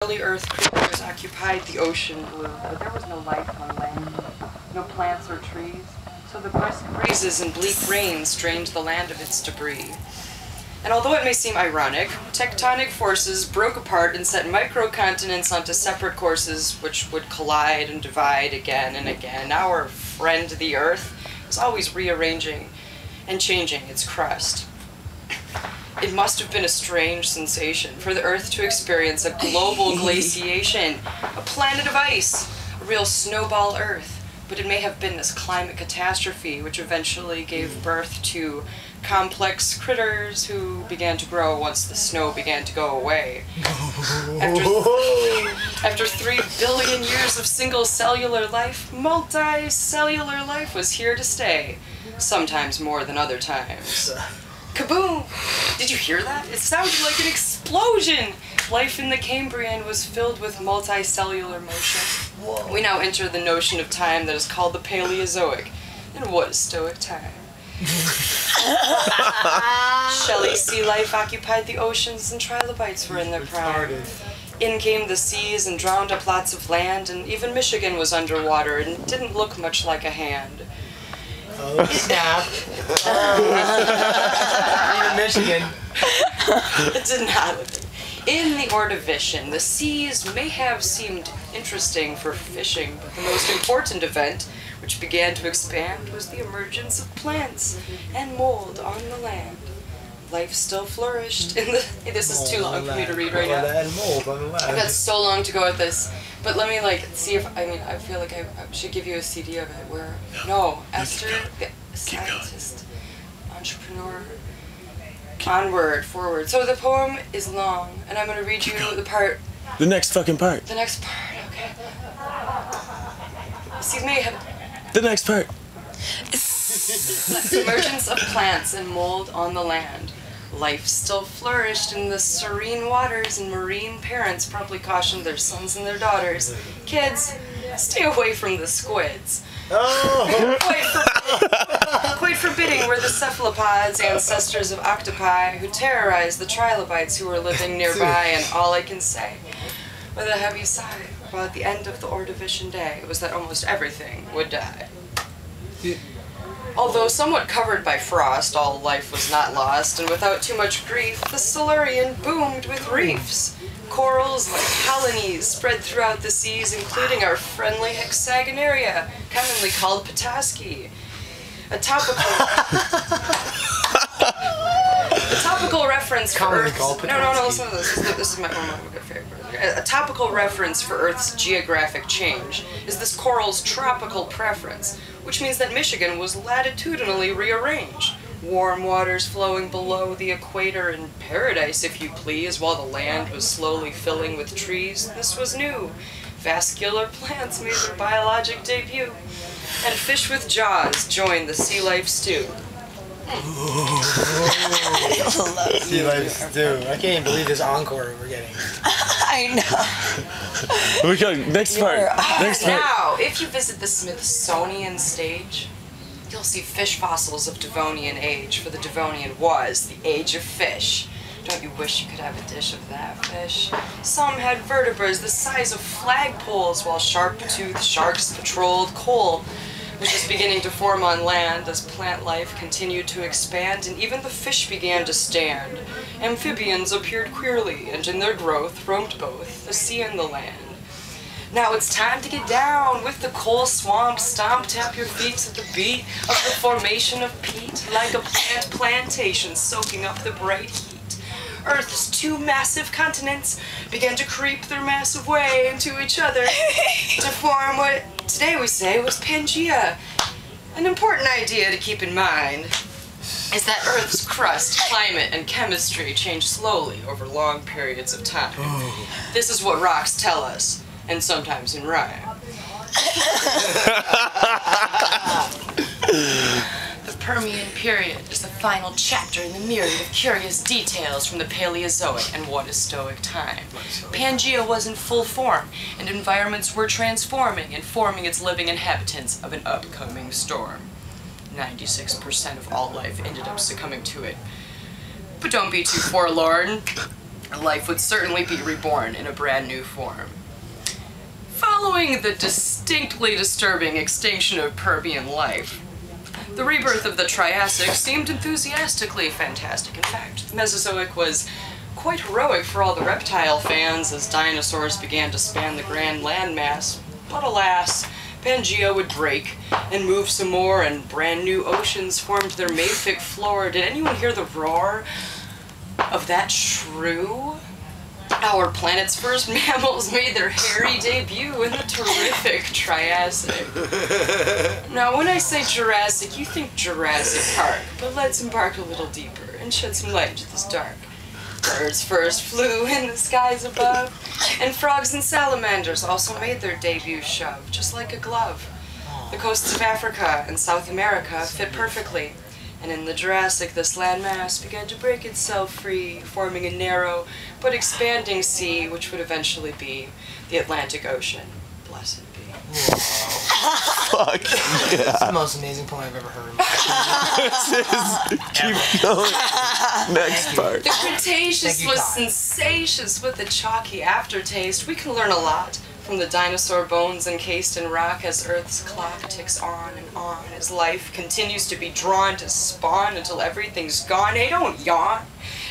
Early Earth creatures occupied the ocean blue, but there was no life on land, no plants or trees, so the brisk breezes and bleak rains drained the land of its debris. And although it may seem ironic, tectonic forces broke apart and set microcontinents onto separate courses which would collide and divide again and again. Our friend the Earth is always rearranging and changing its crust. It must have been a strange sensation for the Earth to experience a global glaciation, a planet of ice, a real snowball Earth. But it may have been this climate catastrophe which eventually gave birth to complex critters who began to grow once the snow began to go away. After 3 billion years of single cellular life, multicellular life was here to stay, sometimes more than other times. Kaboom! Did you hear that? It sounded like an explosion! Life in the Cambrian was filled with multicellular motion. Whoa. We now enter the notion of time that is called the Paleozoic. And what is Stoic time? Shelly sea life occupied the oceans and trilobites were in their prime. In came the seas and drowned up lots of land, and even Michigan was underwater and didn't look much like a hand. Oh, snap. Even Michigan. It did not look. In the Ordovician, the seas may have seemed interesting for fishing, but the most important event, which began to expand, was the emergence of plants and mold on the land. Life still flourished in the... This is too long for me to read right now. Mold on the land. I've got so long to go with this. But let me, see if... I feel like I should give you a CD of it where... No, Esther, the scientist, entrepreneur... Onward, forward. So the poem is long, and I'm going to read you the part... The next fucking part. The next part, okay. Excuse me. The next part. The emergence of plants and mold on the land. Life still flourished in the serene waters, and marine parents probably cautioned their sons and their daughters, "Kids, stay away from the squids." Oh! Quite forbidding were the cephalopods, ancestors of octopi, who terrorized the trilobites who were living nearby, and all I can say, with a heavy sigh, about the end of the Ordovician day, was that almost everything would die. Although somewhat covered by frost, all life was not lost, and without too much grief, the Silurian boomed with reefs. Corals like colonies spread throughout the seas, including our friendly Hexagonaria, commonly called Petoskey. A topical reference for Earth's... No, listen to this. This is one of my good favorites. A topical reference for Earth's geographic change is this coral's tropical preference, which means that Michigan was latitudinally rearranged. Warm waters flowing below the equator in paradise, if you please, while the land was slowly filling with trees. This was new. Vascular plants made their biologic debut. And fish with jaws joined the sea life stew. Sea life stew. I can't even believe this encore we're getting. I know. We got next part. Next part. Now, if you visit the Smithsonian stage, you'll see fish fossils of Devonian age, for the Devonian was the age of fish. Don't you wish you could have a dish of that fish? Some had vertebrates the size of flagpoles, while sharp-toothed sharks patrolled coal, which was beginning to form on land as plant life continued to expand, and even the fish began to stand. Amphibians appeared queerly, and in their growth roamed both the sea and the land. Now it's time to get down with the coal swamp. Stomp, tap your feet to the beat of the formation of peat, like a plant plantation soaking up the bright heat. Earth's 2 massive continents began to creep their massive way into each other to form what today we say was Pangea. An important idea to keep in mind is that Earth's crust, climate, and chemistry change slowly over long periods of time. This is what rocks tell us, and sometimes in rhyme. The Permian period is the final chapter in the myriad of curious details from the Paleozoic and what is Stoic time. Pangea was in full form, and environments were transforming and forming its living inhabitants of an upcoming storm. 96% of all life ended up succumbing to it. But don't be too forlorn. life would certainly be reborn in a brand new form. Following the distinctly disturbing extinction of Permian life, the rebirth of the Triassic seemed enthusiastically fantastic. In fact, the Mesozoic was quite heroic for all the reptile fans as dinosaurs began to span the grand landmass. But alas, Pangea would break and move some more, and brand new oceans formed their mafic floor. Did anyone hear the roar of that shrew? Our planet's first mammals made their hairy debut in the terrific Triassic. Now, when I say Jurassic, you think Jurassic Park, but let's embark a little deeper and shed some light into this dark. Birds first flew in the skies above, and frogs and salamanders also made their debut shove, just like a glove. The coasts of Africa and South America fit perfectly, and in the Jurassic this landmass began to break itself free, forming a narrow but expanding sea, which would eventually be the Atlantic Ocean. Blessed be. Fuck That's yeah. the most amazing poem I've ever heard in my life. Keep going. Next part. The Cretaceous Thank you, was God. sensacious with a chalky aftertaste. We can learn a lot from the dinosaur bones encased in rock as Earth's clock ticks on and on, as life continues to be drawn to spawn until everything's gone. Hey, don't yawn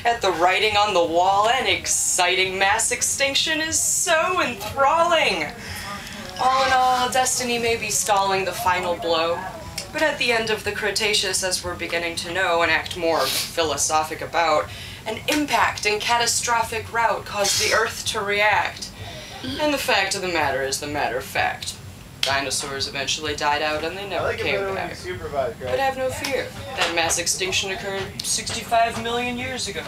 at the writing on the wall. An exciting mass extinction is so enthralling. All in all, destiny may be stalling the final blow, but at the end of the Cretaceous, as we're beginning to know and act more philosophic about, an impact and catastrophic rout caused the Earth to react. And the fact of the matter is the matter of fact. Dinosaurs eventually died out and they never came back. But have no fear, that mass extinction occurred 65 million years ago.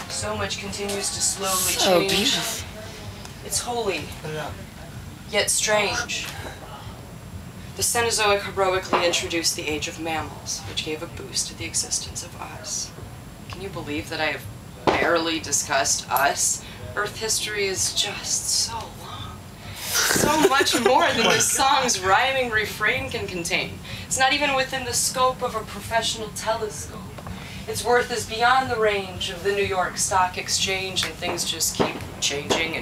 So much continues to slowly change. It's holy, Put it up. yet strange. The Cenozoic heroically introduced the age of mammals, which gave a boost to the existence of us. Can you believe that I have barely discussed us? Earth history is just so long. So much more than this song's rhyming refrain can contain. It's not even within the scope of a professional telescope. Its worth is beyond the range of the New York Stock Exchange, and things just keep changing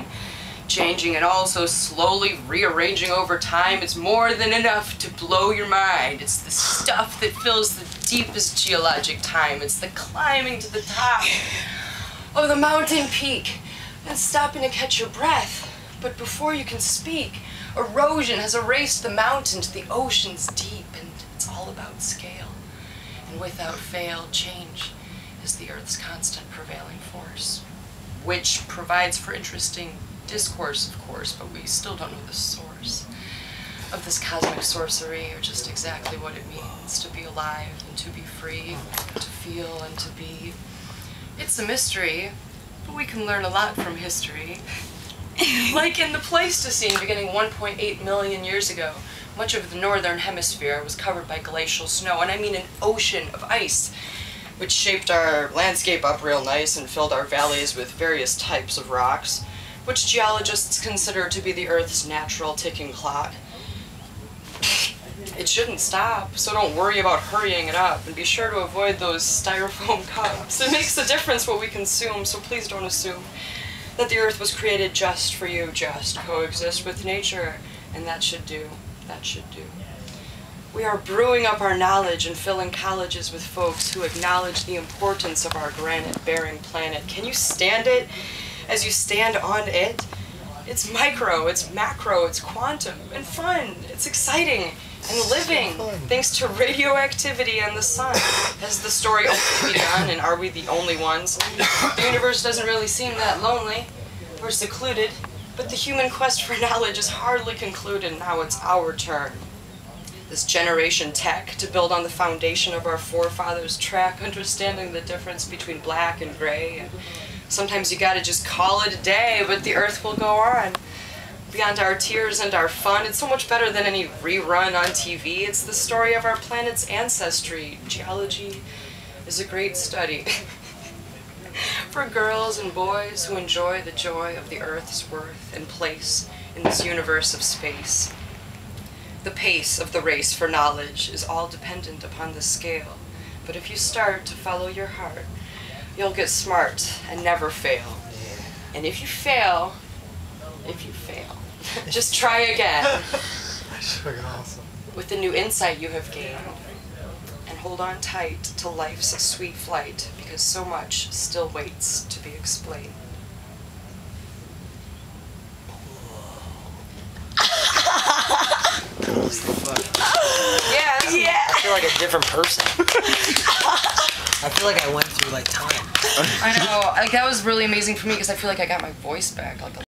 and also slowly rearranging over time. It's more than enough to blow your mind. It's the stuff that fills the deepest geologic time. It's the climbing to the top of the mountain peak and stopping to catch your breath. But before you can speak, erosion has erased the mountain to the ocean's deep, and it's all about scale. And without fail, change is the Earth's constant prevailing force, which provides for interesting discourse, of course, but we still don't know the source of this cosmic sorcery, or just exactly what it means to be alive and to be free, to feel and to be. It's a mystery, but we can learn a lot from history. Like in the Pleistocene, beginning 1.8 million years ago, much of the northern hemisphere was covered by glacial snow, and I mean an ocean of ice, which shaped our landscape up real nice and filled our valleys with various types of rocks, which geologists consider to be the Earth's natural ticking clock. It shouldn't stop, so don't worry about hurrying it up, and be sure to avoid those styrofoam cups. It makes a difference what we consume, so please don't assume that the Earth was created just for you. Just coexist with nature, and that should do. That should do. We are brewing up our knowledge and filling colleges with folks who acknowledge the importance of our granite-bearing planet. Can you stand it as you stand on it? It's micro, it's macro, it's quantum, and fun. It's exciting and living, thanks to radioactivity and the sun. Has the story only begun, and are we the only ones? The universe doesn't really seem that lonely or secluded, but the human quest for knowledge is hardly concluded. Now it's our turn. This generation tech to build on the foundation of our forefathers' track, understanding the difference between black and gray. And sometimes you gotta just call it a day, but the Earth will go on. Beyond our tears and our fun, it's so much better than any rerun on TV. It's the story of our planet's ancestry. Geology is a great study for girls and boys who enjoy the joy of the Earth's worth and place in this universe of space. The pace of the race for knowledge is all dependent upon the scale, but if you start to follow your heart, you'll get smart and never fail. And if you fail, just try again. That's fucking awesome. With the new insight you have gained. And hold on tight to life's sweet flight, because so much still waits to be explained. Yeah. I feel like a different person. I feel like I went through like time. I know. Like that was really amazing for me because I feel like I got my voice back. Like